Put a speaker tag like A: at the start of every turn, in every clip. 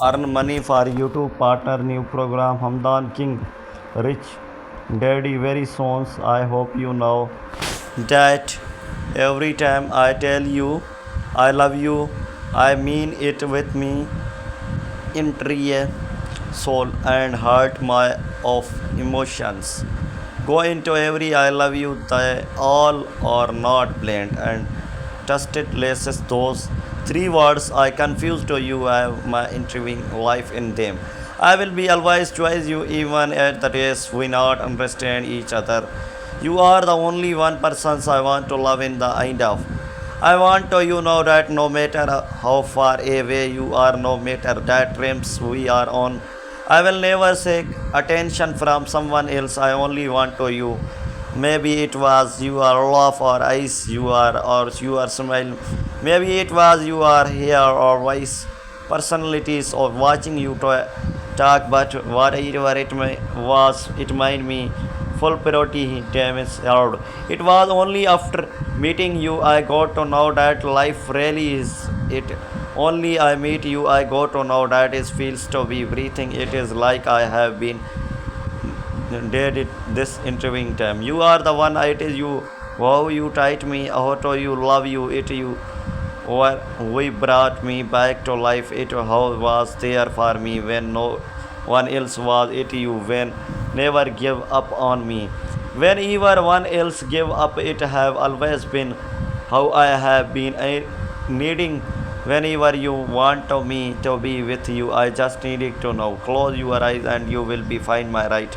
A: earn money for YouTube partner new program Hamdan King Rich Daddy very soon. I hope you know that every time I tell you I love you, I mean it with me entire soul and heart my of emotions. Go into every I love you, they all are not blend and trusted laces those three words I confuse to you. I have my interviewing life in them. I will be always choose you even at the days we not understand each other. You are the only one person I want to love in the end of. I want to you know that no matter how far away you are, no matter that dreams we are on, I will never seek attention from someone else. I only want to you. Maybe it was your laugh or eyes, you are or your smile. Maybe it was your hair or voice, personalities or watching you to talk. But whatever it made me full purity damage hard. It was only after meeting you I got to know that life really is it. Only I meet you I got to know that it feels to be breathing. It is like I have been did it this interviewing time. You are the one. It is you. Wow, you tight me. How to you love you. It you. Or we brought me back to life. It how was there for me when no one else was. It you when never give up on me. Whenever one else give up, it have always been how I have been needing. Whenever you want to me to be with you, I just needed to know. Close your eyes and you will be find my right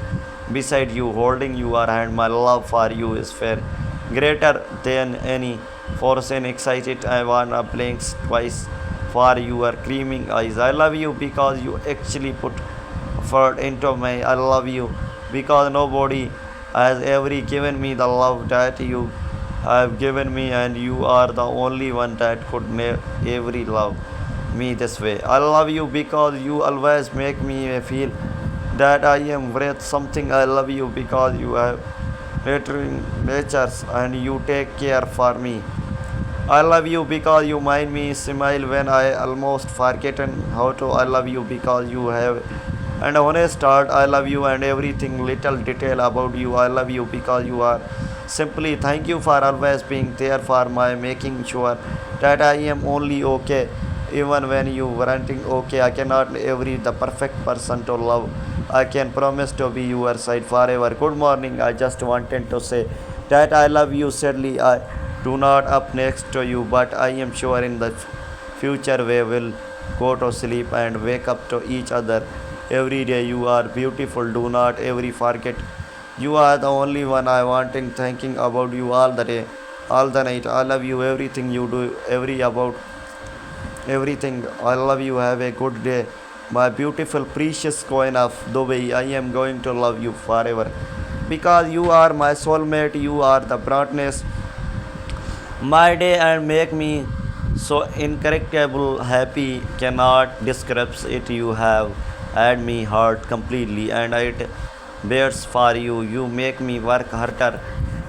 A: beside you, holding your hand. My love for you is fair, greater than any force and excited. I wanna blink twice for your creaming eyes. I love you because you actually put effort into me. I love you because nobody has ever given me the love that you have given me, and you are the only one that could ever love me this way. I love you because you always make me feel that I am worth something. I love you because you have nurturing natures and you take care for me. I love you because you mind me smile when I almost forgotten how to. I love you because you have and honest heart. I love you and everything little detail about you. I love you because you are simply thank you for always being there for my making sure that I am only okay even when you weren't okay. I cannot every the perfect person to love. I can promise to be your side forever. Good morning. I just wanted to say that I love you sadly. I do not up next to you, but I am sure in the future we will go to sleep and wake up to each other every day. You are beautiful. Do not ever forget. You are the only one I wanting thinking about you all the day, all the night. I love you everything you do, every about everything. I love you. Have a good day. My beautiful precious coin of Dubai. I am going to love you forever. Because you are my soulmate, you are the brightness my day and make me so incredible happy cannot describe it. You have had me heart completely and it bears for you. You make me work harder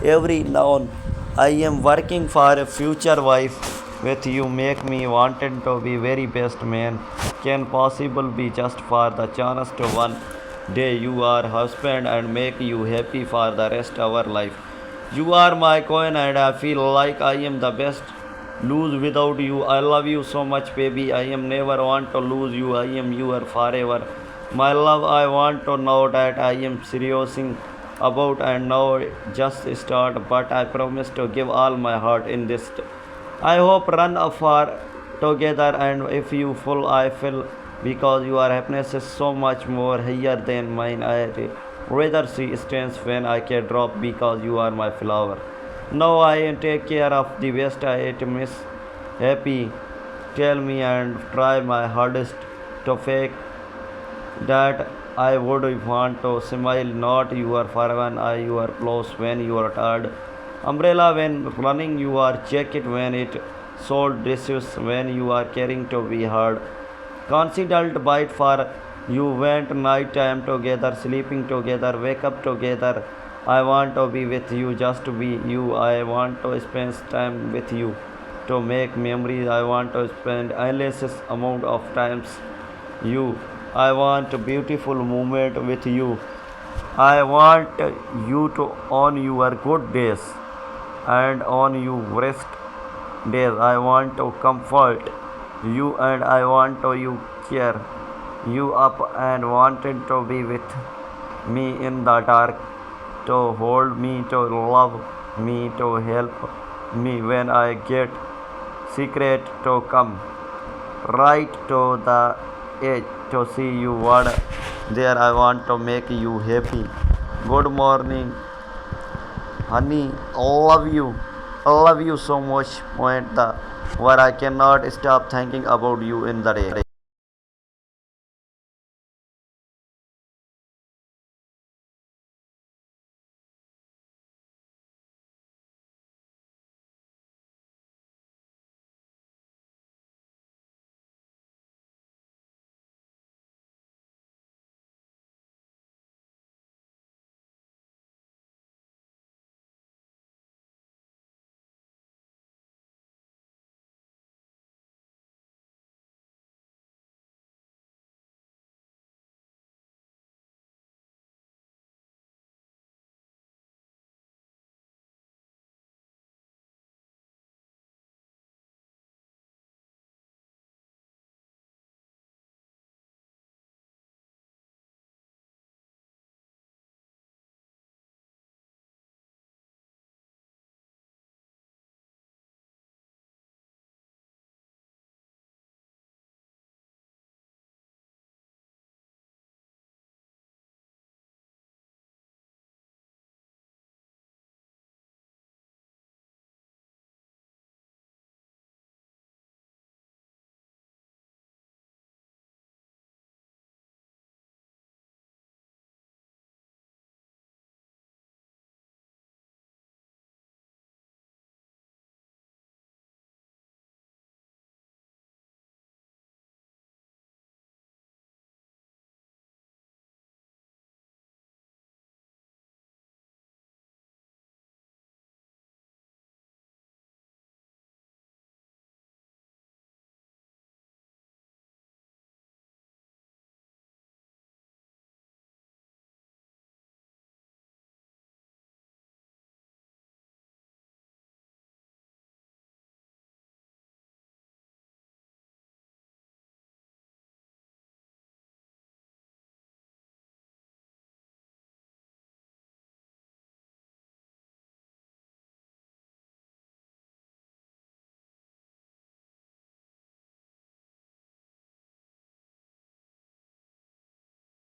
A: every now. I am working for a future wife with you. Make me wanted to be very best man can possible be just for the chance to one day you are husband and make you happy for the rest of our life. You are my coin and I feel like I am the best lose without you. I love you so much baby. I am never want to lose you. I am your forever. My love, I want to know that I am serious about and now just start, but I promise to give all my heart in this. I hope run afar together and if you full I feel because your happiness is so much more higher than mine. I rather see stands when I can drop because you are my flower. Now I take care of the best. I miss happy. Tell me and try my hardest to fake that I would want to smile, not you are far when I you are close when you are tired. Umbrella when running you are jacket when it sold dresses when you are caring to be hard. Considered bite for you went night time together, sleeping together, wake up together. I want to be with you, just to be you. I want to spend time with you to make memories. I want to spend endless amount of times you. I want a beautiful moment with you. I want you to on your good days and on your worst days. I want to comfort you and I want to you cheer you up and wanted to be with me in the dark, to hold me, to love me, to help me when I get secret, to come right to the edge to see you what there. I want to make you happy. Good morning, honey. I love you so much. Point the where I cannot stop thinking about you in the day.